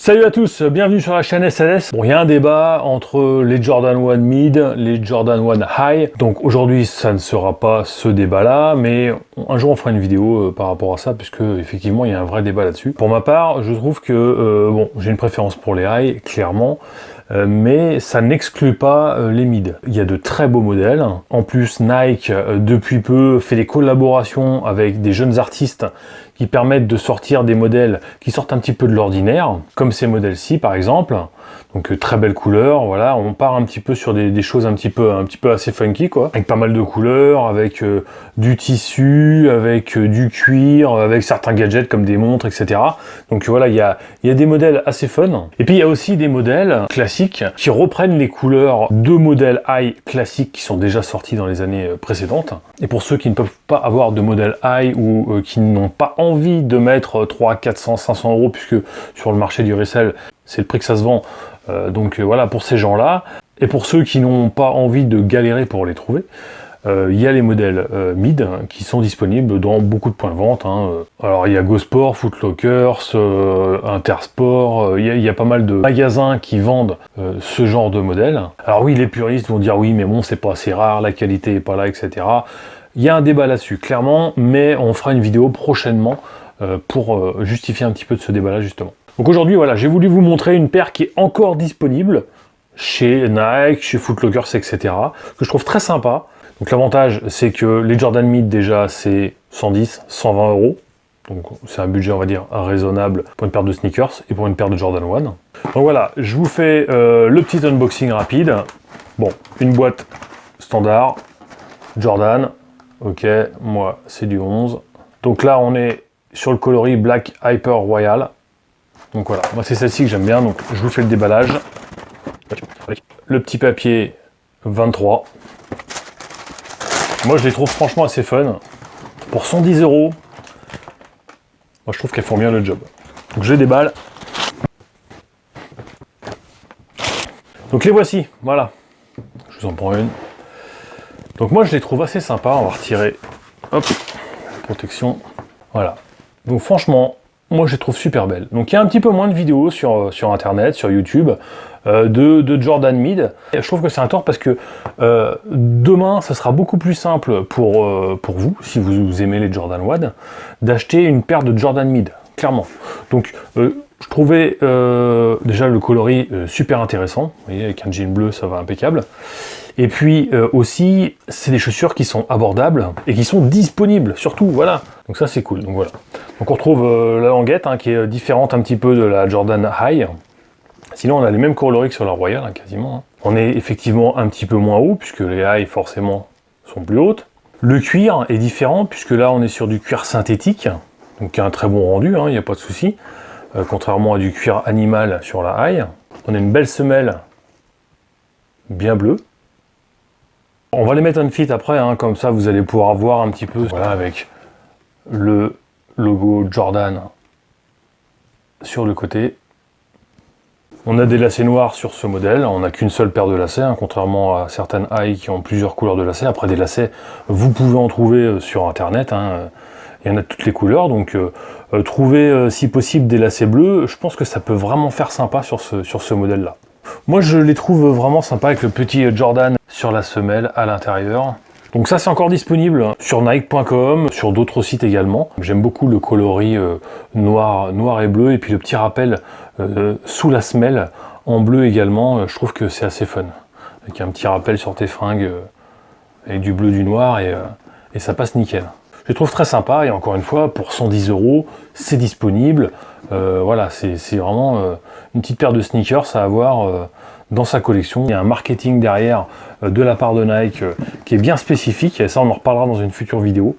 Salut à tous, bienvenue sur la chaîne SLS. Bon, il y a un débat entre les Jordan 1 Mid, les Jordan 1 High. Donc aujourd'hui, ça ne sera pas ce débat-là, mais un jour on fera une vidéo par rapport à ça, puisque effectivement, il y a un vrai débat là-dessus. Pour ma part, je trouve que, bon, j'ai une préférence pour les High, clairement. Mais ça n'exclut pas les mid. Il y a de très beaux modèles. En plus, Nike, depuis peu, fait des collaborations avec des jeunes artistes qui permettent de sortir des modèles qui sortent un petit peu de l'ordinaire, comme ces modèles-ci par exemple. Donc très belle couleur, voilà, on part un petit peu sur des choses un petit peu assez funky, quoi, avec pas mal de couleurs, avec du tissu, avec du cuir, avec certains gadgets comme des montres, etc. Donc voilà, il y a des modèles assez fun. Et puis il y a aussi des modèles classiques qui reprennent les couleurs de modèles high classiques qui sont déjà sortis dans les années précédentes. Et pour ceux qui ne peuvent pas avoir de modèle high ou qui n'ont pas envie de mettre 300, 400, 500 euros, puisque sur le marché du resell, c'est le prix que ça se vend. Donc voilà, pour ces gens-là, et pour ceux qui n'ont pas envie de galérer pour les trouver, il y a les modèles mid qui sont disponibles dans beaucoup de points de vente. Alors il y a GoSport, Foot Lockers, Intersport, il y a pas mal de magasins qui vendent ce genre de modèles. Alors oui, les puristes vont dire oui, mais bon, c'est pas assez rare, la qualité est pas là, etc. Il y a un débat là-dessus, clairement, mais on fera une vidéo prochainement pour justifier un petit peu de ce débat-là, justement. Donc aujourd'hui, voilà, j'ai voulu vous montrer une paire qui est encore disponible chez Nike, chez Foot Lockers, etc., que je trouve très sympa. Donc l'avantage, c'est que les Jordan Mid, déjà, c'est 110, 120 euros. Donc c'est un budget, on va dire, raisonnable pour une paire de sneakers et pour une paire de Jordan 1. Donc voilà, je vous fais le petit unboxing rapide. Bon, une boîte standard, Jordan, ok, moi c'est du 11. Donc là, on est sur le coloris Black Hyper Royal. Donc voilà, moi c'est celle-ci que j'aime bien, donc je vous fais le déballage. Le petit papier 23. Moi je les trouve franchement assez fun. Pour 110 euros, moi je trouve qu'elles font bien le job. Donc je les déballe. Donc les voici, voilà. Je vous en prends une. Donc moi je les trouve assez sympas, on va retirer, hop, la protection. Voilà. Donc franchement, moi je les trouve super belles. Donc il y a un petit peu moins de vidéos sur internet, sur YouTube, de Jordan Mid. Et je trouve que c'est un tort parce que demain, ça sera beaucoup plus simple pour vous, si vous aimez les Jordan 1, d'acheter une paire de Jordan Mid, clairement. Donc je trouvais déjà le coloris super intéressant. Vous voyez, avec un jean bleu, ça va impeccable. Et puis aussi, c'est des chaussures qui sont abordables et qui sont disponibles, surtout, voilà. Donc ça, c'est cool. Donc voilà. Donc on retrouve la languette qui est différente un petit peu de la Jordan High. Sinon, on a les mêmes coloris que sur la Royal, quasiment. On est effectivement un petit peu moins haut, puisque les High, forcément, sont plus hautes. Le cuir est différent, puisque là, on est sur du cuir synthétique, donc qui a un très bon rendu, il n'y a pas de souci. Contrairement à du cuir animal sur la High. On a une belle semelle bien bleue. On va les mettre on fit après, comme ça vous allez pouvoir voir un petit peu, voilà, avec le logo Jordan sur le côté. On a des lacets noirs sur ce modèle, on n'a qu'une seule paire de lacets, contrairement à certaines High qui ont plusieurs couleurs de lacets. Après des lacets, vous pouvez en trouver sur internet, il y en a de toutes les couleurs, donc trouver si possible des lacets bleus, je pense que ça peut vraiment faire sympa sur ce modèle-là. Moi je les trouve vraiment sympas avec le petit Jordan sur la semelle à l'intérieur. Donc ça c'est encore disponible sur Nike.com, sur d'autres sites également. J'aime beaucoup le coloris noir et bleu, et puis le petit rappel sous la semelle en bleu également, je trouve que c'est assez fun. Avec un petit rappel sur tes fringues avec du bleu, du noir, et ça passe nickel. Je les trouve très sympa, et encore une fois, pour 110 euros, c'est disponible. Voilà, c'est vraiment une petite paire de sneakers à avoir dans sa collection. Il y a un marketing derrière de la part de Nike qui est bien spécifique, et ça on en reparlera dans une future vidéo.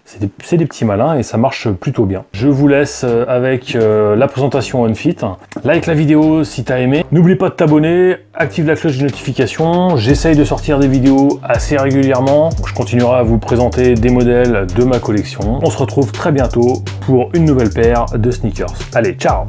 C'est des petits malins et ça marche plutôt bien. Je vous laisse avec la présentation on fit. Like la vidéo si t'as aimé. N'oublie pas de t'abonner, active la cloche de notification. J'essaye de sortir des vidéos assez régulièrement. Je continuerai à vous présenter des modèles de ma collection. On se retrouve très bientôt pour une nouvelle paire de sneakers. Allez, ciao!